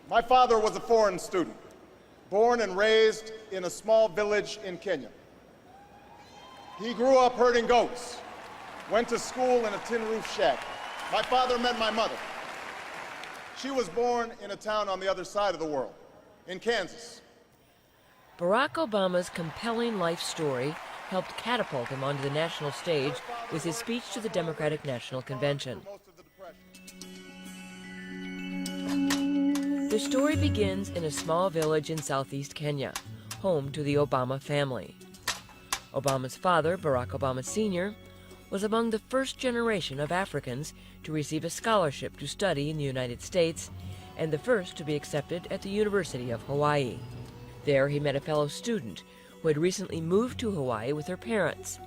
My father was a foreign student, born and raised in a small village in Kenya. He grew up herding goats, went to school in a tin roof shack. My father met my mother. She was born in a town on the other side of the world, in Kansas. Barack Obama's compelling life story helped catapult him onto the national stage with his speech to the Democratic National Convention. The story begins in a small village in southeast Kenya, home to the Obama family. Obama's father, Barack Obama Sr., was among the first generation of Africans to receive a scholarship to study in the United States and the first to be accepted at the University of Hawaii. There he met a fellow student who had recently moved to Hawaii with her parents.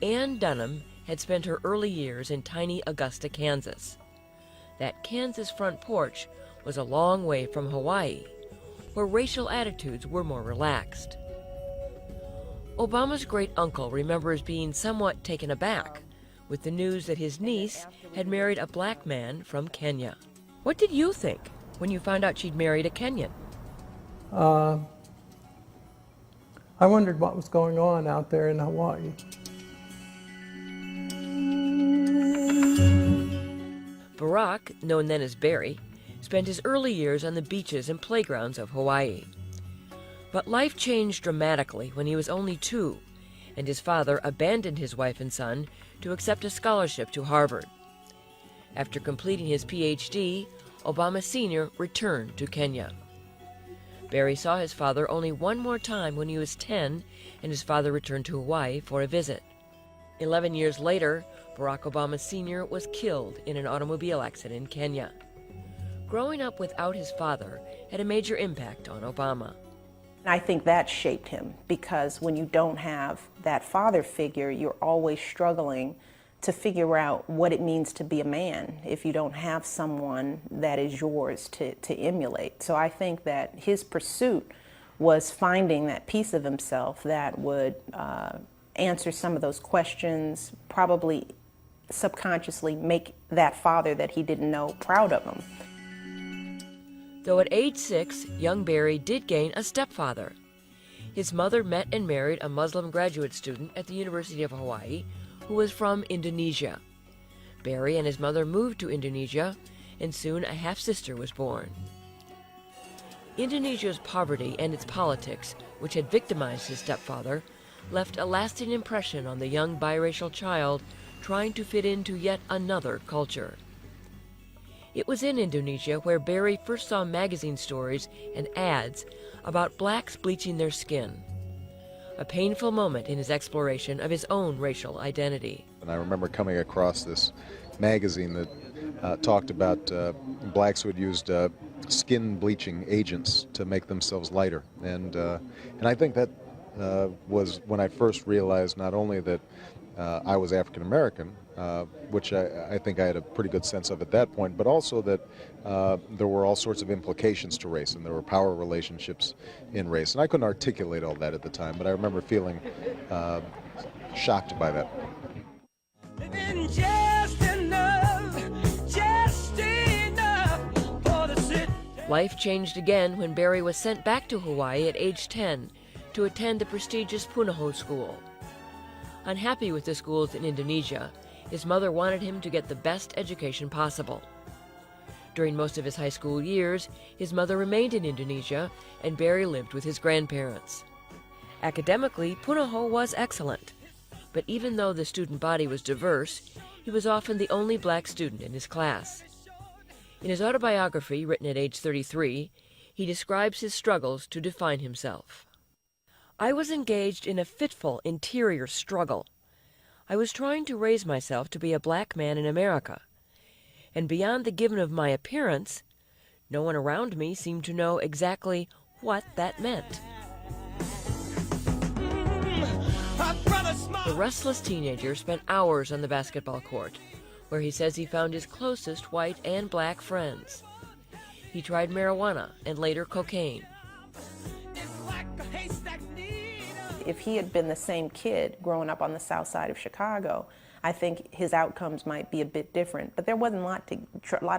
Ann Dunham had spent her early years in tiny Augusta, Kansas. That Kansas front porch was a long way from Hawaii, where racial attitudes were more relaxed. Obama's great-uncle remembers being somewhat taken aback with the news that his niece had married a black man from Kenya. What did you think when you found out she'd married a Kenyan? I wondered what was going on out there in Hawaii. Barack, known then as Barry, spent his early years on the beaches and playgrounds of Hawaii. But life changed dramatically when he was only 2, and his father abandoned his wife and son to accept a scholarship to Harvard. After completing his Ph.D., Obama Sr. returned to Kenya. Barry saw his father only one more time when he was 10, and his father returned to Hawaii for a visit. 11 years later, Barack Obama Sr. was killed in an automobile accident in Kenya. Growing up without his father had a major impact on Obama. I think that shaped him, because when you don't have that father figure, you're always struggling to figure out what it means to be a man if you don't have someone that is yours to emulate. So I think that his pursuit was finding that piece of himself that would answer some of those questions, probably subconsciously make that father that he didn't know proud of him. Though at age 6, young Barry did gain a stepfather. His mother met and married a Muslim graduate student at the University of Hawaii who was from Indonesia. Barry and his mother moved to Indonesia, and soon a half-sister was born. Indonesia's poverty and its politics, which had victimized his stepfather, left a lasting impression on the young biracial child trying to fit into yet another culture. It was in Indonesia where Barry first saw magazine stories and ads about blacks bleaching their skin, a painful moment in his exploration of his own racial identity. And I remember coming across this magazine that talked about blacks who had used skin bleaching agents to make themselves lighter. And I think that was when I first realized not only that I was African American, which I think I had a pretty good sense of at that point, but also that there were all sorts of implications to race, and there were power relationships in race. And I couldn't articulate all that at the time, but I remember feeling shocked by that. Life changed again when Barry was sent back to Hawaii at age 10 to attend the prestigious Punahou School. Unhappy with the schools in Indonesia, his mother wanted him to get the best education possible. During most of his high school years, his mother remained in Indonesia, and Barry lived with his grandparents. Academically, Punahou was excellent, but even though the student body was diverse, he was often the only black student in his class. In his autobiography, written at age 33, he describes his struggles to define himself. I was engaged in a fitful interior struggle. I was trying to raise myself to be a black man in America, and beyond the given of my appearance, no one around me seemed to know exactly what that meant. The restless teenager spent hours on the basketball court, where he says he found his closest white and black friends. He tried marijuana and later cocaine. If he had been the same kid growing up on the south side of Chicago, I think his outcomes might be a bit different. But there wasn't a lot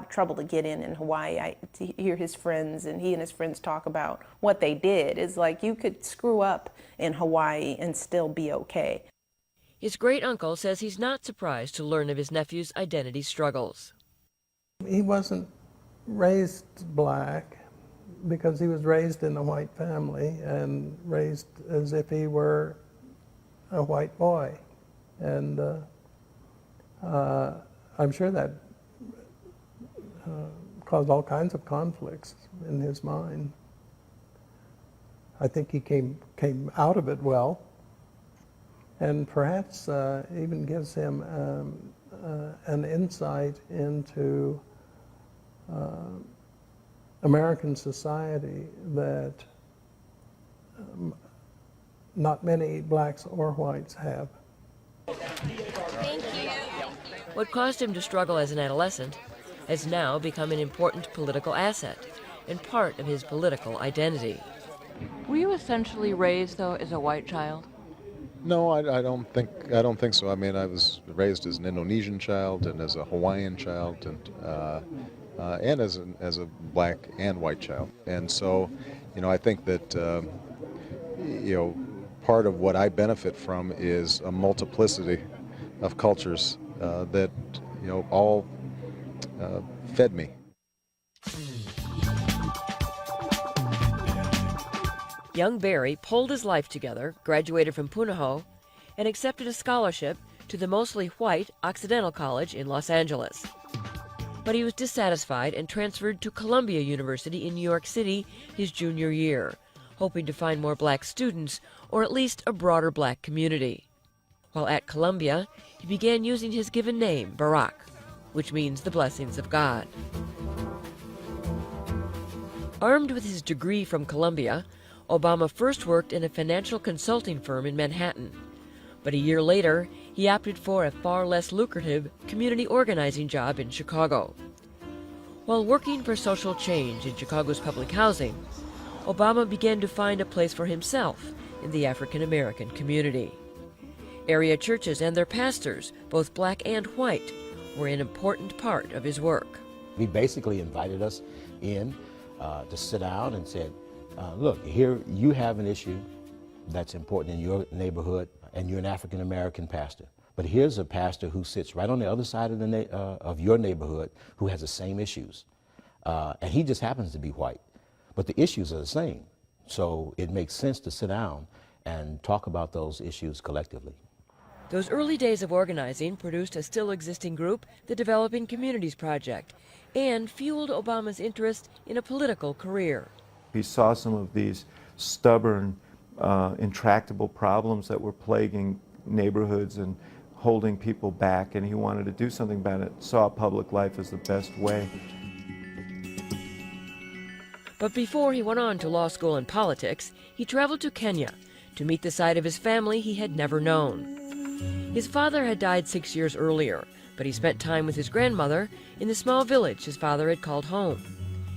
of trouble to get in Hawaii. To hear his friends and he and his friends talk about what they did, is like you could screw up in Hawaii and still be okay. His great-uncle says he's not surprised to learn of his nephew's identity struggles. He wasn't raised black because he was raised in a white family and raised as if he were a white boy. And I'm sure that caused all kinds of conflicts in his mind. I think he came out of it well, and perhaps even gives him an insight into American society that not many blacks or whites have. Thank you. What caused him to struggle as an adolescent has now become an important political asset and part of his political identity. Were you essentially raised, though, as a white child? No, I don't think so. I mean, I was raised as an Indonesian child and as a Hawaiian child and as a black and white child. And so, I think that part of what I benefit from is a multiplicity of cultures that all fed me. Young Barry pulled his life together, graduated from Punahou, and accepted a scholarship to the mostly white Occidental College in Los Angeles. But he was dissatisfied and transferred to Columbia University in New York City his junior year, hoping to find more black students or at least a broader black community. While at Columbia, he began using his given name, Barack, which means the blessings of God. Armed with his degree from Columbia, Obama first worked in a financial consulting firm in Manhattan, but a year later, he opted for a far less lucrative community organizing job in Chicago. While working for social change in Chicago's public housing, Obama began to find a place for himself in the African American community. Area churches and their pastors, both black and white, were an important part of his work. He basically invited us in to sit down and said, look, here you have an issue that's important in your neighborhood, and you're an African American pastor. But here's a pastor who sits right on the other side of your neighborhood who has the same issues. And he just happens to be white. But the issues are the same. So it makes sense to sit down and talk about those issues collectively. Those early days of organizing produced a still existing group, the Developing Communities Project, and fueled Obama's interest in a political career. He saw some of these stubborn, intractable problems that were plaguing neighborhoods and holding people back, and he wanted to do something about it, saw public life as the best way. But before he went on to law school and politics, he traveled to Kenya to meet the side of his family he had never known. His father had died 6 years earlier, but he spent time with his grandmother in the small village his father had called home.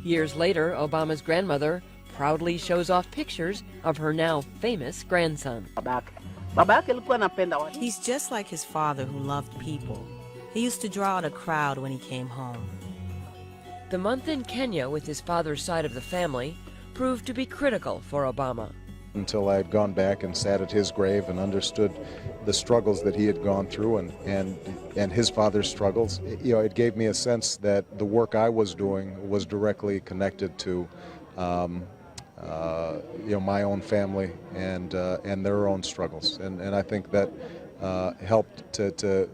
Years later, Obama's grandmother proudly shows off pictures of her now famous grandson. He's just like his father, who loved people. He used to draw out a crowd when he came home. The month in Kenya with his father's side of the family proved to be critical for Obama. Until I had gone back and sat at his grave and understood the struggles that he had gone through and his father's struggles, it gave me a sense that the work I was doing was directly connected to my own family and their own struggles, and I think that helped to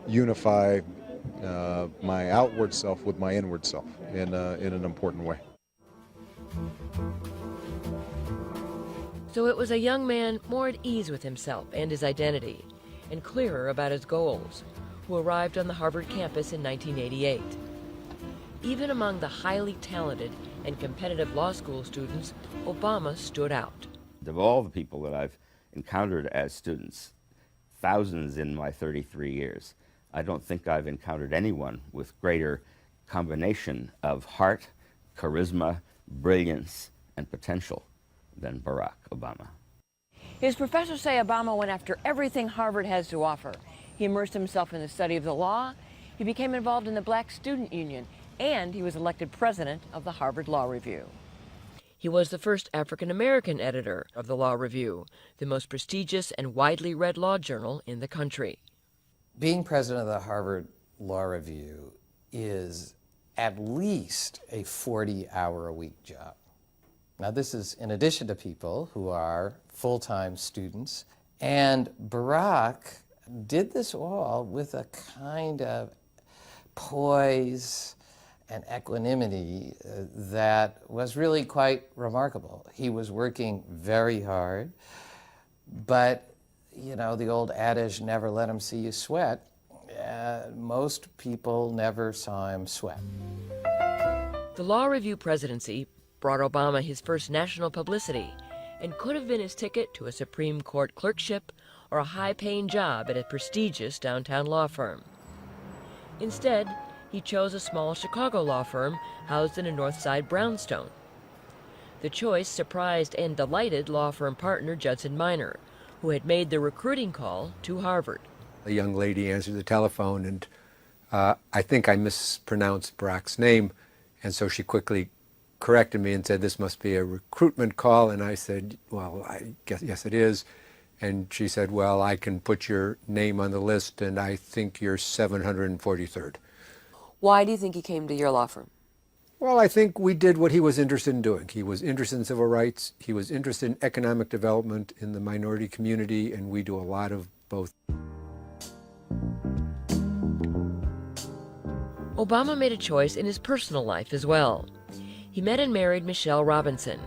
unify my outward self with my inward self in an important way. So it was a young man more at ease with himself and his identity, and clearer about his goals, who arrived on the Harvard campus in 1988. Even among the highly talented and competitive law school students, Obama stood out. Of all the people that I've encountered as students, thousands in my 33 years, I don't think I've encountered anyone with greater combination of heart, charisma, brilliance, and potential than Barack Obama. His professors say Obama went after everything Harvard has to offer, He immersed himself in the study of the law. He became involved in the Black Student Union, and he was elected president of the Harvard Law Review. He was the first African-American editor of the Law Review, the most prestigious and widely read law journal in the country. Being president of the Harvard Law Review is at least a 40-hour-a-week job. Now, this is in addition to people who are full-time students, and Barack did this all with a kind of poise and equanimity that was really quite remarkable. He was working very hard, but you know, the old adage, never let him see you sweat, most people never saw him sweat. The Law Review presidency brought Obama his first national publicity and could have been his ticket to a Supreme Court clerkship or a high-paying job at a prestigious downtown law firm. Instead, he chose a small Chicago law firm housed in a North Side brownstone. The choice surprised and delighted law firm partner Judson Minor, who had made the recruiting call to Harvard. A young lady answered the telephone, and I think I mispronounced Barack's name, and so she quickly corrected me and said, "This must be a recruitment call," and I said, "Well, I guess, yes, it is." And she said, "Well, I can put your name on the list, and I think you're 743rd. Why do you think he came to your law firm? Well, I think we did what he was interested in doing. He was interested in civil rights. He was interested in economic development in the minority community, and we do a lot of both. Obama made a choice in his personal life as well. He met and married Michelle Robinson,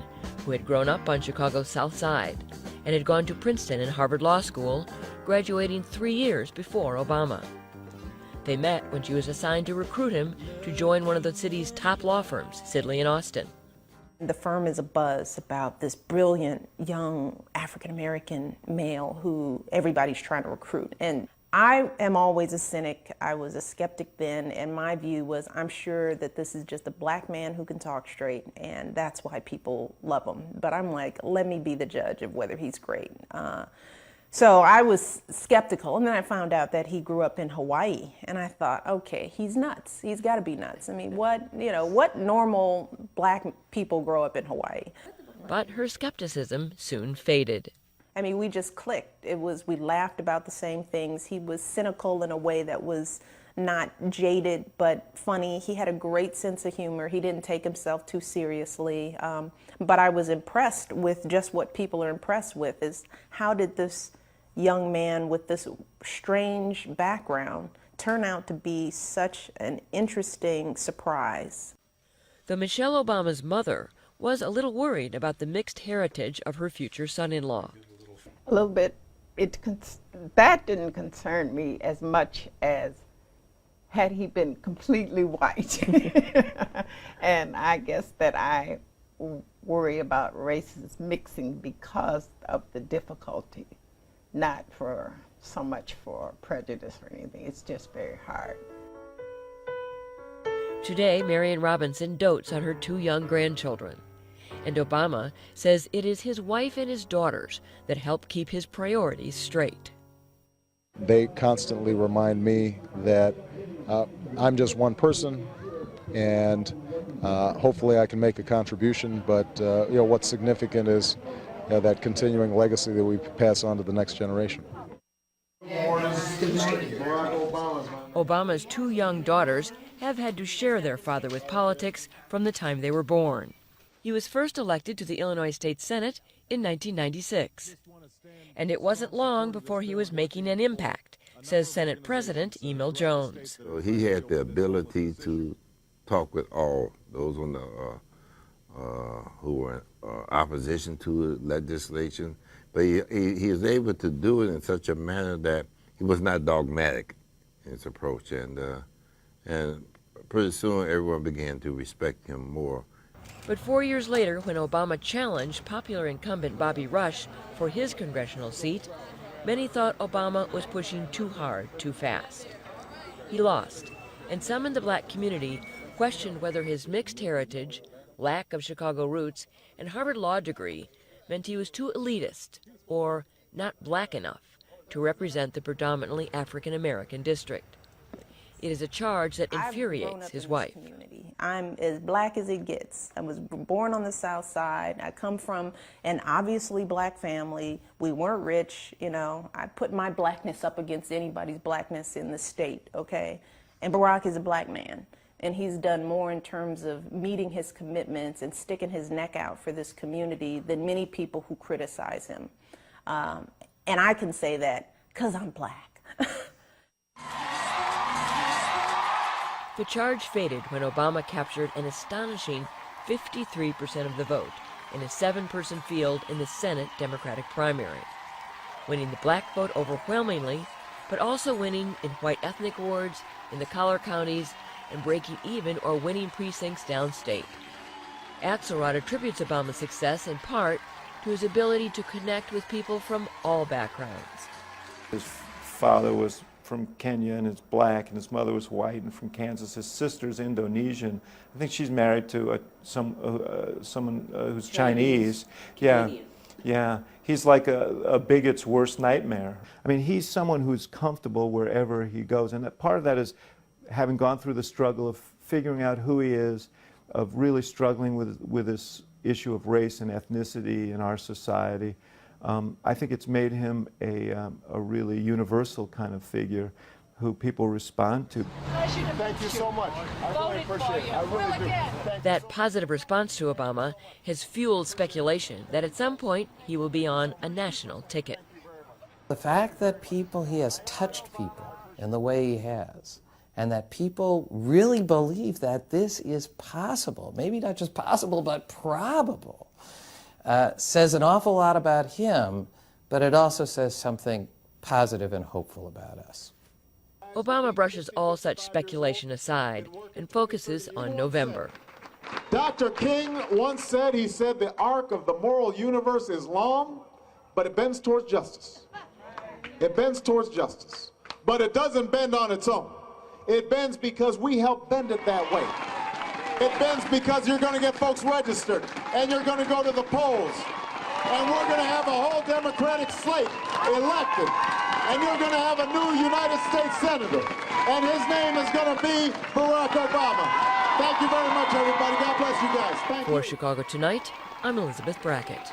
who had grown up on Chicago's South Side and had gone to Princeton and Harvard Law School, graduating 3 years before Obama. They met when she was assigned to recruit him to join one of the city's top law firms, Sidley and Austin. The firm is abuzz about this brilliant young African-American male who everybody's trying to recruit. And I am always a cynic. I was a skeptic then, and my view was I'm sure that this is just a black man who can talk straight, and that's why people love him. But I'm like, let me be the judge of whether he's great. So I was skeptical, and then I found out that he grew up in Hawaii, and I thought, okay, he's nuts. He's got to be nuts. I mean, what normal black people grow up in Hawaii? But her skepticism soon faded. I mean, we just clicked. We laughed about the same things. He was cynical in a way that was not jaded, but funny. He had a great sense of humor. He didn't take himself too seriously. But I was impressed with just what people are impressed with, is how did this young man with this strange background turn out to be such an interesting surprise. Though Michelle Obama's mother was a little worried about the mixed heritage of her future son-in-law. A little bit. That didn't concern me as much as had he been completely white. And I guess that I worry about races mixing because of the difficulty, not for so much for prejudice or anything. It's just very hard. Today, Marion Robinson dotes on her 2 young grandchildren. And Obama says it is his wife and his daughters that help keep his priorities straight. They constantly remind me that I'm just one person, and hopefully I can make a contribution, but what's significant is that continuing legacy that we pass on to the next generation. Obama's 2 young daughters have had to share their father with politics from the time they were born. He was first elected to the Illinois State Senate in 1996. And it wasn't long before he was making an impact, says Senate President Emil Jones. So he had the ability to talk with all those on the who were opposition to the legislation, but he was able to do it in such a manner that he was not dogmatic in his approach, and pretty soon everyone began to respect him more. But 4 years later, when Obama challenged popular incumbent Bobby Rush for his congressional seat, many thought Obama was pushing too hard, too fast. He lost, and some in the black community questioned whether his mixed heritage, lack of Chicago roots, and Harvard law degree meant he was too elitist or not black enough to represent the predominantly African American district. It is a charge that infuriates his wife. I'm as black as it gets. I was born on the South Side. I come from an obviously black family. We weren't rich, you know. I put my blackness up against anybody's blackness in the state, okay? And Barack is a black man, and he's done more in terms of meeting his commitments and sticking his neck out for this community than many people who criticize him. And I can say that because I'm black. The charge faded when Obama captured an astonishing 53% of the vote in a 7-person field in the Senate Democratic primary, winning the black vote overwhelmingly, but also winning in white ethnic wards, in the collar counties, and breaking even or winning precincts downstate. Axelrod attributes Obama's success in part to his ability to connect with people from all backgrounds. His father was from Kenya and is black, and his mother was white and from Kansas. His sister's Indonesian. I think she's married to someone who's Chinese. Yeah, yeah. He's like a bigot's worst nightmare. I mean, he's someone who's comfortable wherever he goes, and that part of that is having gone through the struggle of figuring out who he is, of really struggling with this issue of race and ethnicity in our society. I think it's made him a really universal kind of figure who people respond to. Thank you so much. I really appreciate it. I really do. That positive response to Obama has fueled speculation that at some point he will be on a national ticket. The fact that he has touched people in the way he has, and that people really believe that this is possible, maybe not just possible, but probable, says an awful lot about him, but it also says something positive and hopeful about us. Obama brushes all such speculation aside and focuses on November. Dr. King once said, he said, the arc of the moral universe is long, but it bends towards justice. It bends towards justice. But it doesn't bend on its own. It bends because we help bend it that way. It bends because you're going to get folks registered, and you're going to go to the polls, and we're going to have a whole Democratic slate elected, and you're going to have a new United States Senator, and his name is going to be Barack Obama. Thank you very much, everybody. God bless you guys. Thank you. For Chicago Tonight, I'm Elizabeth Brackett.